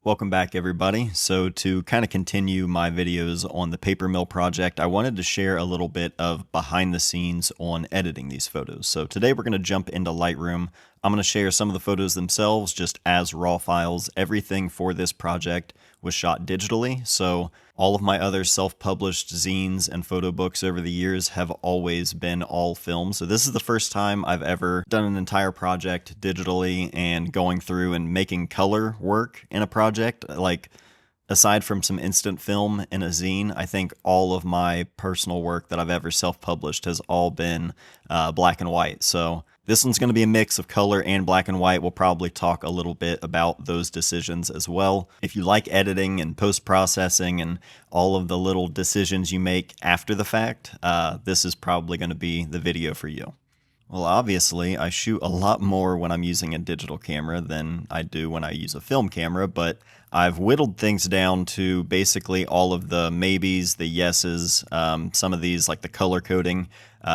Welcome back, everybody. So to kind of continue my videos on the paper mill project, I wanted to share a little bit of behind the scenes on editing these photos. So today we're going to jump into Lightroom. I'm going to share some of the photos themselves just as raw files. Everything for this project was shot digitally, so all of my other self-published zines and photo books over the years have always been all film. So this is the first time I've ever done an entire project digitally and going through and making color work in a project. Like, aside from some instant film in a zine, I think all of my personal work that I've ever self-published has all been black and white. So this one's going to be a mix of color and black and white. We'll probably talk a little bit about those decisions as well. If you like editing and post-processing and all of the little decisions you make after the fact, this is probably going to be the video for you. Well, obviously, I shoot a lot more when I'm using a digital camera than I do when I use a film camera, but I've whittled things down to basically all of the maybes, the yeses, some of these like the color coding.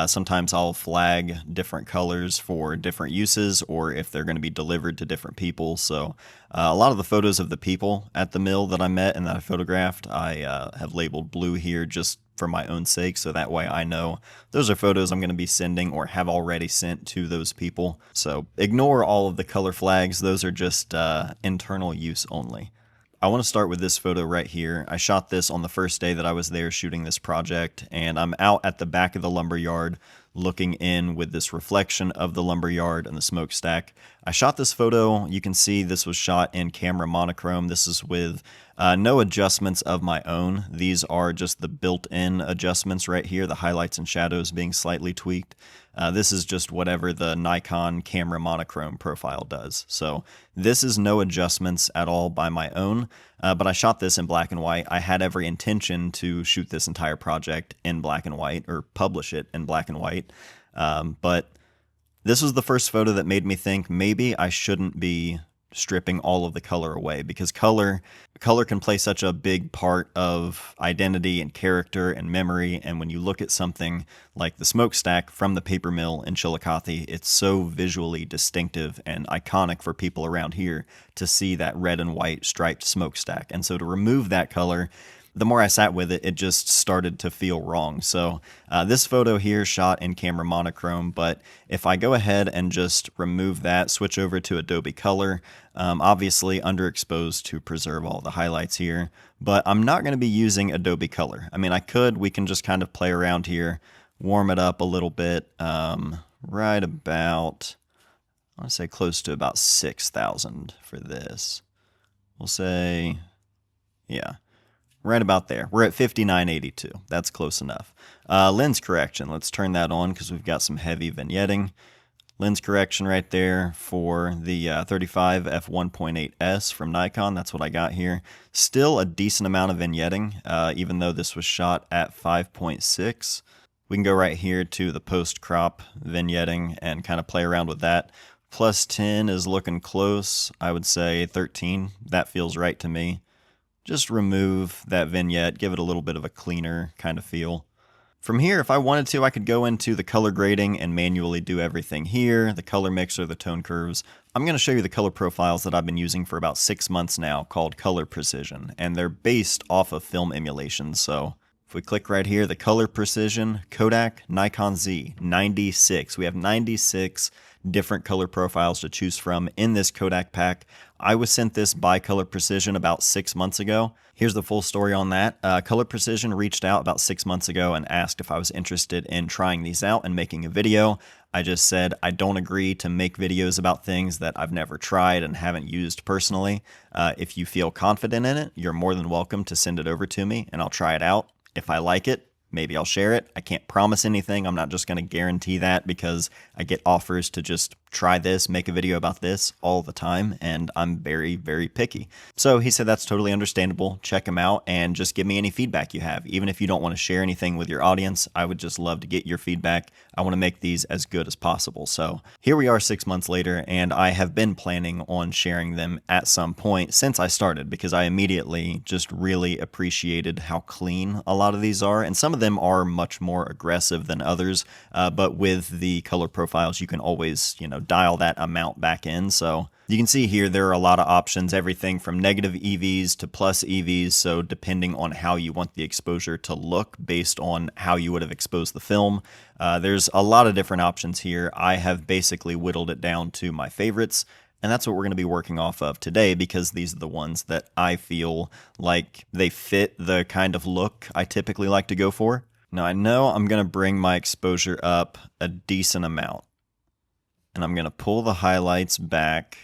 Sometimes I'll flag different colors for different uses or if they're going to be delivered to different people. So a lot of the photos of the people at the mill that I met and that I photographed, I have labeled blue here just for my own sake, so that way I know those are photos I'm going to be sending or have already sent to those people. So ignore all of the color flags. Those are just internal use only. I want to start with this photo right here. I shot this on the first day that I was there shooting this project, and I'm out at the back of the lumber yard looking in with this reflection of the lumber yard and the smokestack. I shot this photo. You can see this was shot in camera monochrome. This is with no adjustments of my own. These are just the built-in adjustments right here, the highlights and shadows being slightly tweaked. This is just whatever the Nikon camera monochrome profile does. So this is no adjustments at all by my own, but I shot this in black and white. I had every intention to shoot this entire project in black and white or publish it in black and white. But this was the first photo that made me think maybe I shouldn't be stripping all of the color away, because color can play such a big part of identity and character and memory. And when you look at something like the smokestack from the paper mill in Chillicothe, it's so visually distinctive and iconic for people around here to see that red and white striped smokestack. And so to remove that color, the more I sat with it, it just started to feel wrong. So this photo here shot in camera monochrome, but if I go ahead and just remove that, switch over to Adobe Color, obviously underexposed to preserve all the highlights here, but I'm not going to be using Adobe Color. I mean, we can just kind of play around here, warm it up a little bit, right about, I want to say close to about 6,000 for this. We'll say, yeah. Right about there. We're at 5982. That's close enough. Lens correction. Let's turn that on because we've got some heavy vignetting. Lens correction right there for the 35 f1.8s from Nikon. That's what I got here. Still a decent amount of vignetting, even though this was shot at 5.6. We can go right here to the post-crop vignetting and kind of play around with that. Plus 10 is looking close. I would say 13. That feels right to me. Just remove that vignette, give it a little bit of a cleaner kind of feel. From here, if I wanted to, I could go into the color grading and manually do everything here, the color mixer, the tone curves. I'm going to show you the color profiles that I've been using for about 6 months now called Color Precision, and they're based off of film emulation. So if we click right here, the Color Precision, Kodak, Nikon Z, 96. We have 96 different color profiles to choose from in this Kodak pack. I was sent this by Color Precision about 6 months ago. Here's the full story on that. Color Precision reached out about 6 months ago and asked if I was interested in trying these out and making a video. I just said I don't agree to make videos about things that I've never tried and haven't used personally. If you feel confident in it, you're more than welcome to send it over to me and I'll try it out. If I like it, maybe I'll share it. I can't promise anything. I'm not just going to guarantee that because I get offers to just try this, make a video about this all the time, and I'm very, very picky. So he said that's totally understandable. Check him out and just give me any feedback you have. Even if you don't want to share anything with your audience, I would just love to get your feedback. I want to make these as good as possible. So here we are 6 months later, and I have been planning on sharing them at some point since I started because I immediately just really appreciated how clean a lot of these are, and some of them are much more aggressive than others, but with the color profiles, you can always, dial that amount back in. So you can see here there are a lot of options, everything from negative EVs to plus EVs. So depending on how you want the exposure to look based on how you would have exposed the film, there's a lot of different options here. I have basically whittled it down to my favorites. And that's what we're going to be working off of today, because these are the ones that I feel like they fit the kind of look I typically like to go for. Now I know I'm going to bring my exposure up a decent amount, and I'm going to pull the highlights back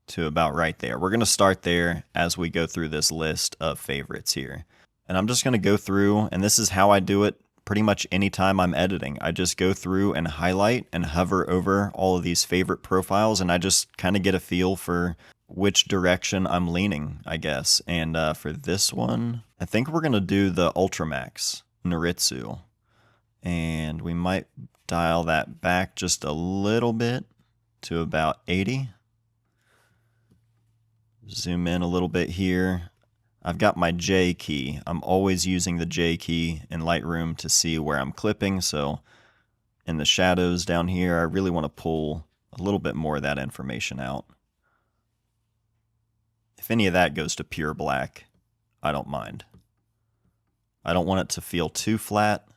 to about right there. We're going to start there as we go through this list of favorites here. And I'm just going to go through, and this is how I do it pretty much anytime I'm editing. I just go through and highlight and hover over all of these favorite profiles, and I just kind of get a feel for which direction I'm leaning, I guess. And for this one, I think we're going to do the Ultramax Noritsu. And we might dial that back just a little bit to about 80. Zoom in a little bit here. I've got my J key. I'm always using the J key in Lightroom to see where I'm clipping. So in the shadows down here, I really want to pull a little bit more of that information out. If any of that goes to pure black, I don't mind. I don't want it to feel too flat.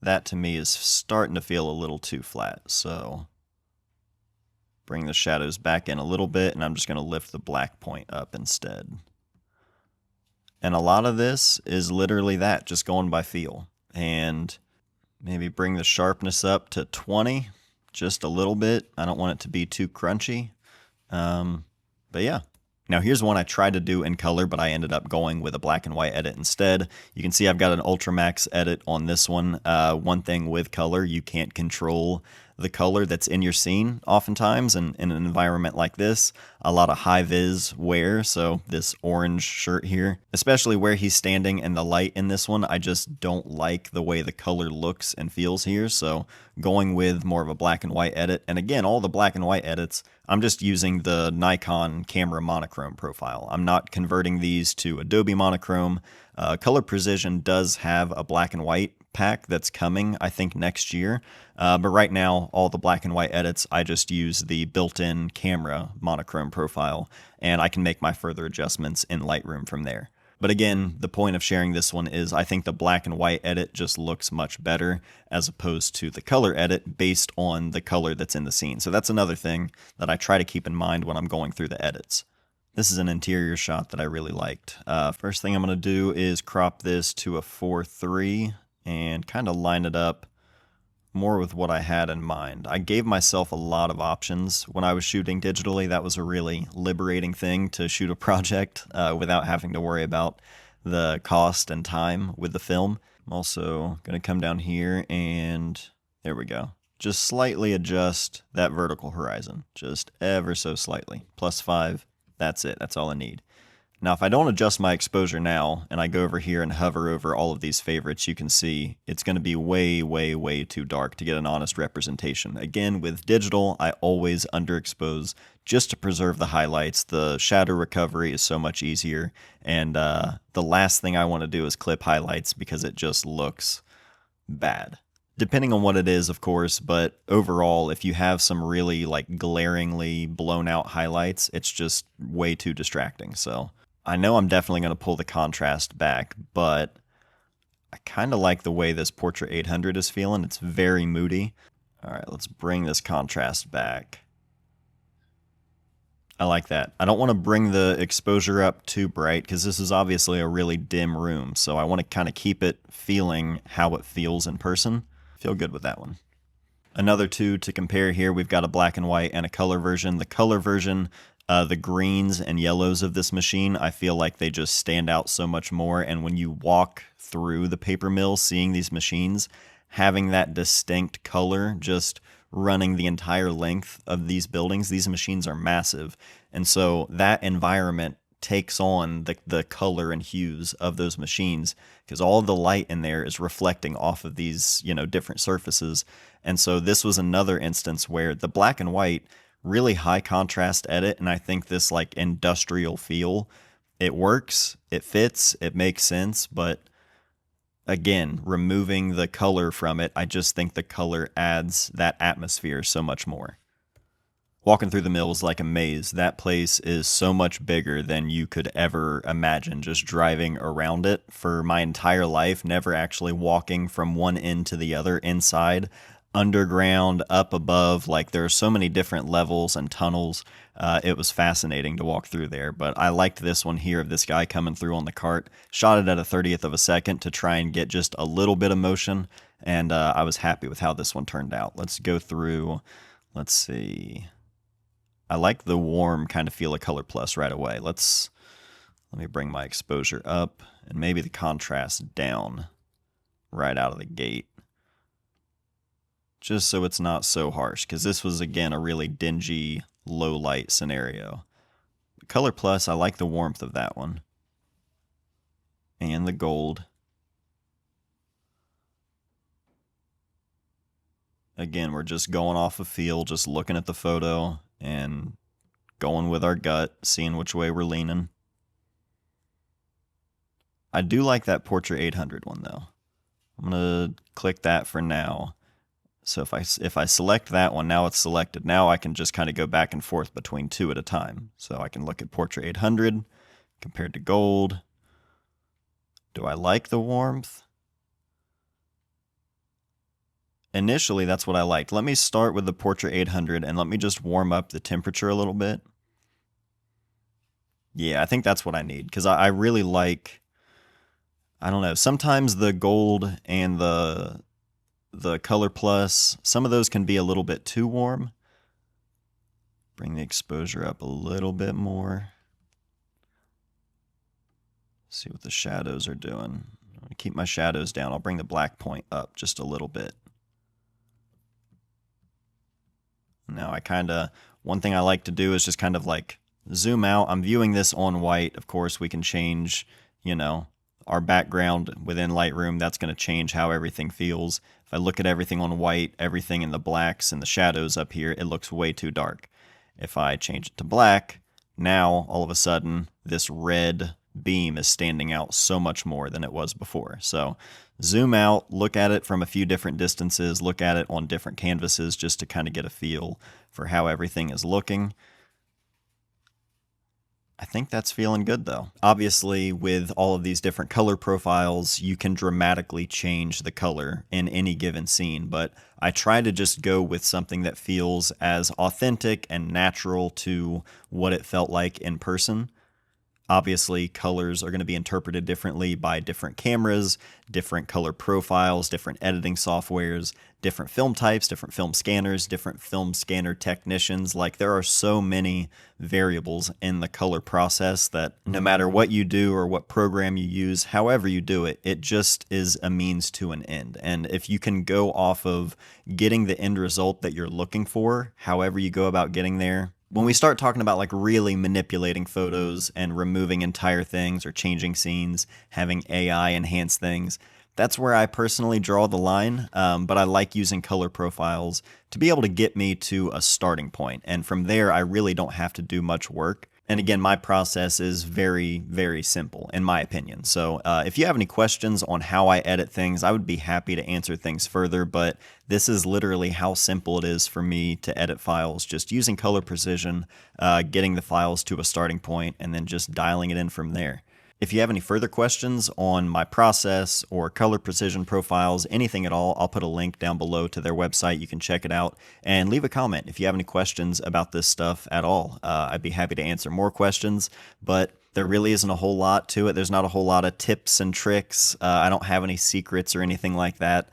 That to me is starting to feel a little too flat. So bring the shadows back in a little bit, and I'm just going to lift the black point up instead. And a lot of this is literally that, just going by feel. And maybe bring the sharpness up to 20, just a little bit. I don't want it to be too crunchy. But yeah. Now here's one I tried to do in color, but I ended up going with a black and white edit instead. You can see I've got an Ultramax edit on this one. One thing with color, you can't control the color that's in your scene oftentimes, and in an environment like this, a lot of high-vis wear, so this orange shirt here, especially where he's standing and the light in this one, I just don't like the way the color looks and feels here, so going with more of a black and white edit, and again, all the black and white edits, I'm just using the Nikon camera monochrome profile. I'm not converting these to Adobe monochrome. Color Precision does have a black and white pack that's coming, I think, next year. But right now, all the black and white edits, I just use the built-in camera monochrome profile, and I can make my further adjustments in Lightroom from there. But again, the point of sharing this one is I think the black and white edit just looks much better as opposed to the color edit based on the color that's in the scene. So that's another thing that I try to keep in mind when I'm going through the edits. This is an interior shot that I really liked. First thing I'm going to do is crop this to a 4:3 and kind of line it up more with what I had in mind. I gave myself a lot of options when I was shooting digitally. That was a really liberating thing, to shoot a project without having to worry about the cost and time with the film. I'm also going to come down here and there we go. Just slightly adjust that vertical horizon, just ever so slightly. +5, that's it, that's all I need. Now, if I don't adjust my exposure now, and I go over here and hover over all of these favorites, you can see it's going to be way, way, way too dark to get an honest representation. Again, with digital, I always underexpose just to preserve the highlights. The shadow recovery is so much easier, and the last thing I want to do is clip highlights because it just looks bad. Depending on what it is, of course, but overall, if you have some really like glaringly blown out highlights, it's just way too distracting. So I know I'm definitely going to pull the contrast back, but I kind of like the way this Portrait 800 is feeling. It's very moody. All right, let's bring this contrast back. I like that. I don't want to bring the exposure up too bright because this is obviously a really dim room. So I want to kind of keep it feeling how it feels in person. Feel good with that one. Another two to compare here, we've got a black and white and a color version. The color version, the greens and yellows of this machine, I feel like they just stand out so much more. And when you walk through the paper mill, seeing these machines, having that distinct color just running the entire length of these buildings, these machines are massive. And so that environment takes on the color and hues of those machines because all of the light in there is reflecting off of these, different surfaces. And so this was another instance where the black and white, really high contrast edit, and I think this like industrial feel, it works, it fits, it makes sense, but Again, removing the color from it, I just think the color adds that atmosphere so much more. Walking through the mill is like a maze. That place is so much bigger than you could ever imagine just driving around it. For my entire life, never actually walking from one end to the other inside, underground, up above, like there are so many different levels and tunnels. It was fascinating to walk through there, but I liked this one here of this guy coming through on the cart. Shot it at a 30th of a second to try and get just a little bit of motion, and I was happy with how this one turned out. Let's go through, let's see. I like the warm kind of feel of color plus right away. Let me bring my exposure up and maybe the contrast down right out of the gate, just so it's not so harsh, because this was, again, a really dingy, low light scenario. Color plus, I like the warmth of that one. And the gold. Again, we're just going off of feel, just looking at the photo and going with our gut, seeing which way we're leaning. I do like that Portrait 800 one, though. I'm going to click that for now. So if I select that one, now it's selected. Now I can just kind of go back and forth between two at a time. So I can look at Portrait 800 compared to gold. Do I like the warmth? Initially, that's what I liked. Let me start with the Portrait 800 and let me just warm up the temperature a little bit. Yeah, I think that's what I need, because I really like, I don't know, sometimes the gold and the color plus, some of those can be a little bit too warm. Bring the exposure up a little bit more. See what the shadows are doing. I'm going to keep my shadows down. I'll bring the black point up just a little bit. Now one thing I like to do is just kind of like zoom out. I'm viewing this on white. Of course, we can change, our background within Lightroom. That's going to change how everything feels. If I look at everything on white, everything in the blacks and the shadows up here, it looks way too dark. If I change it to black, now all of a sudden this red beam is standing out so much more than it was before. So zoom out, look at it from a few different distances, look at it on different canvases just to kind of get a feel for how everything is looking. I think that's feeling good, though. Obviously, with all of these different color profiles, you can dramatically change the color in any given scene, but I try to just go with something that feels as authentic and natural to what it felt like in person. Obviously, colors are going to be interpreted differently by different cameras, different color profiles, different editing softwares, different film types, different film scanners, different film scanner technicians. Like, there are so many variables in the color process that no matter what you do or what program you use, however you do it, it just is a means to an end. And if you can go off of getting the end result that you're looking for, however you go about getting there, when we start talking about like really manipulating photos and removing entire things or changing scenes, having AI enhance things, that's where I personally draw the line. But I like using color profiles to be able to get me to a starting point. And from there, I really don't have to do much work. And again, my process is very, very simple, in my opinion. So if you have any questions on how I edit things, I would be happy to answer things further. But this is literally how simple it is for me to edit files, just using color precision, getting the files to a starting point, and then just dialing it in from there. If you have any further questions on my process or color precision profiles, anything at all, I'll put a link down below to their website. You can check it out and leave a comment if you have any questions about this stuff at all. I'd be happy to answer more questions, but there really isn't a whole lot to it. There's not a whole lot of tips and tricks. I don't have any secrets or anything like that.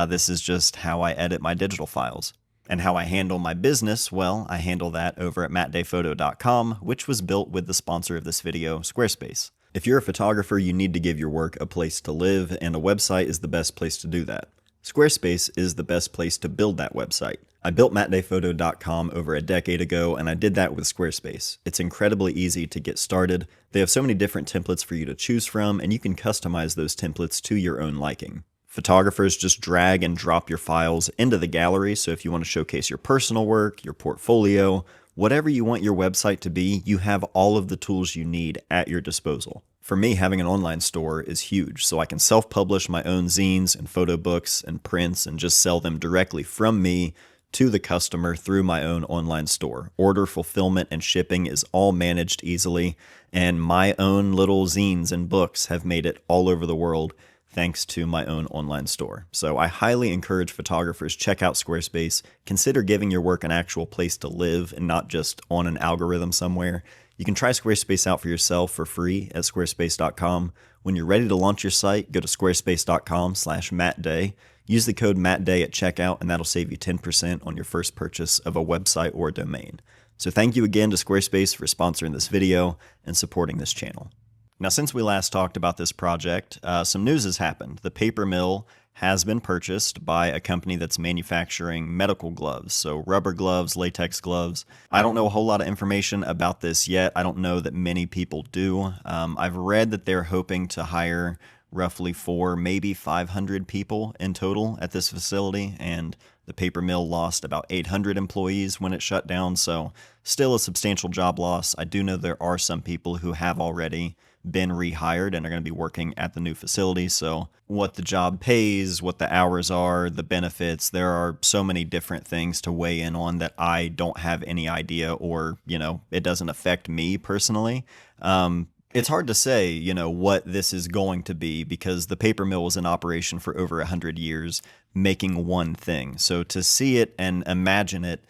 This is just how I edit my digital files. And how I handle my business, well, I handle that over at mattdayphoto.com, which was built with the sponsor of this video, Squarespace. If you're a photographer, you need to give your work a place to live, and a website is the best place to do that. Squarespace is the best place to build that website. I built mattdayphoto.com over a decade ago, and I did that with Squarespace. It's incredibly easy to get started. They have so many different templates for you to choose from, and you can customize those templates to your own liking. Photographers just drag and drop your files into the gallery, so if you want to showcase your personal work, your portfolio, whatever you want your website to be, you have all of the tools you need at your disposal. For me, having an online store is huge, so I can self-publish my own zines and photo books and prints and just sell them directly from me to the customer through my own online store. Order fulfillment and shipping is all managed easily, and my own little zines and books have made it all over the world thanks to my own online store. So I highly encourage photographers, check out Squarespace. Consider giving your work an actual place to live and not just on an algorithm somewhere. You can try Squarespace out for yourself for free at squarespace.com. When you're ready to launch your site, go to squarespace.com/MattDay. Use the code MattDay at checkout, and that'll save you 10% on your first purchase of a website or a domain. So thank you again to Squarespace for sponsoring this video and supporting this channel. Now, since we last talked about this project, some news has happened. The paper mill has been purchased by a company that's manufacturing medical gloves, so rubber gloves, latex gloves. I don't know a whole lot of information about this yet. I don't know that many people do. I've read that they're hoping to hire roughly 400, maybe 500 people in total at this facility, and the paper mill lost about 800 employees when it shut down, so still a substantial job loss. I do know there are some people who have already been rehired and are going to be working at the new facility. So what the job pays, what the hours are, the benefits, there are so many different things to weigh in on that I don't have any idea, or, it doesn't affect me personally. It's hard to say, what this is going to be, because the paper mill was in operation for over 100 years making one thing. So to see it and imagine it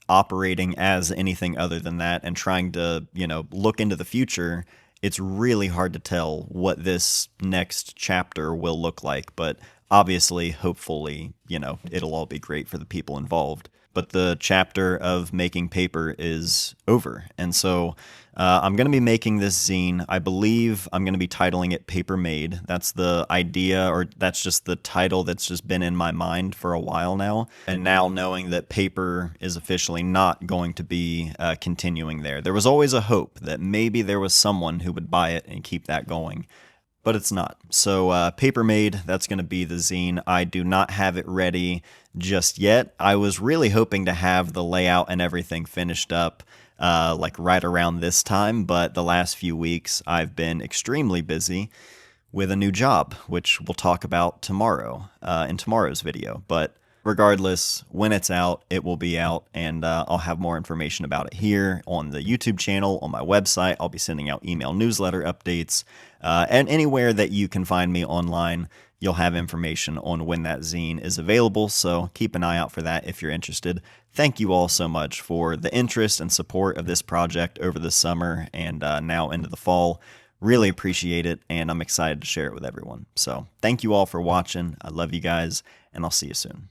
operating as anything other than that and trying to, look into the future, it's really hard to tell what this next chapter will look like. But obviously, hopefully, it'll all be great for the people involved. But the chapter of making paper is over. And so I'm going to be making this zine. I believe I'm going to be titling it Paper Made. That's the idea, or that's just the title that's just been in my mind for a while now. And now knowing that paper is officially not going to be continuing there was always a hope that maybe there was someone who would buy it and keep that going. But it's not. So Paper Made, that's going to be the zine. I do not have it ready just yet. I was really hoping to have the layout and everything finished up like right around this time, but the last few weeks I've been extremely busy with a new job, which we'll talk about tomorrow in tomorrow's video. But regardless, when it's out, it will be out, and I'll have more information about it here on the YouTube channel, on my website. I'll be sending out email newsletter updates, and anywhere that you can find me online, you'll have information on when that zine is available, so keep an eye out for that if you're interested. Thank you all so much for the interest and support of this project over the summer and now into the fall. Really appreciate it, and I'm excited to share it with everyone. So thank you all for watching. I love you guys, and I'll see you soon.